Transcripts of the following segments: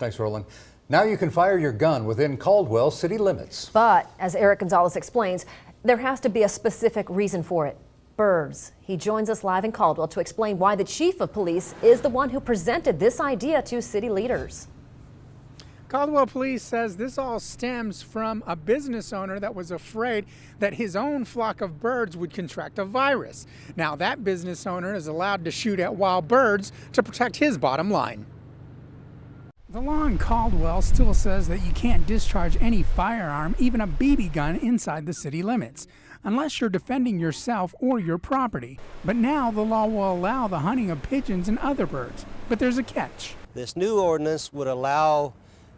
Thanks, Roland. Now you can fire your gun within Caldwell city limits. But, as Eric Gonzalez explains, there has to be a specific reason for it. Birds. He joins us live in Caldwell to explain why the chief of police is the one who presented this idea to city leaders. Caldwell police says this all stems from a business owner that was afraid that his own flock of birds would contract a virus. Now that business owner is allowed to shoot at wild birds to protect his bottom line. The law in Caldwell still says that you can't discharge any firearm, even a BB gun, inside the city limits, unless you're defending yourself or your property. But now the law will allow the hunting of pigeons and other birds. But there's a catch. This new ordinance would allow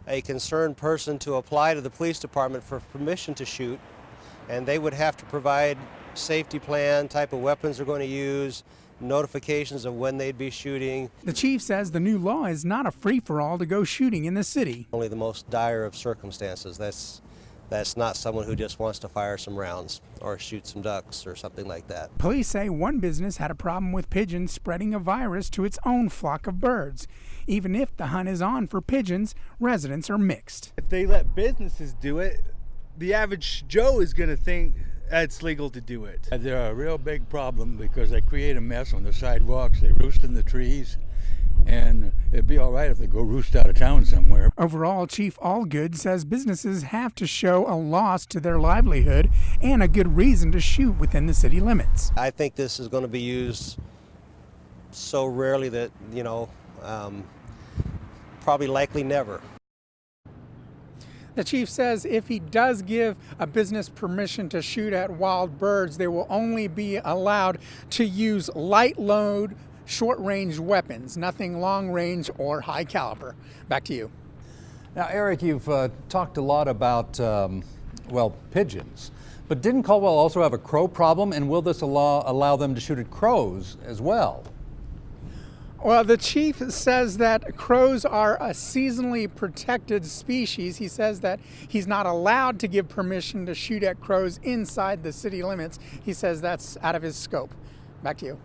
a concerned person to apply to the police department for permission to shoot, and they would have to provide safety plan, type of weapons they're going to use, notifications of when they'd be shooting. The chief says the new law is not a free-for-all to go shooting in the city. Only the most dire of circumstances. That's not someone who just wants to fire some rounds or shoot some ducks or something like that. Police say one business had a problem with pigeons spreading a virus to its own flock of birds. Even if the hunt is on for pigeons, residents are mixed. If they let businesses do it, the average Joe is going to think it's legal to do it. They're a real big problem because they create a mess on the sidewalks, they roost in the trees, and it'd be all right if they go roost out of town somewhere. Overall, Chief Allgood says businesses have to show a loss to their livelihood and a good reason to shoot within the city limits. I think this is going to be used so rarely that, probably likely never. The chief says if he does give a business permission to shoot at wild birds, they will only be allowed to use light load, short-range weapons, nothing long-range or high caliber. Back to you. Now, Eric, you've talked a lot about, pigeons. But didn't Caldwell also have a crow problem, and will this allow them to shoot at crows as well? Well, the chief says that crows are a seasonally protected species. He says that he's not allowed to give permission to shoot at crows inside the city limits. He says that's out of his scope. Back to you.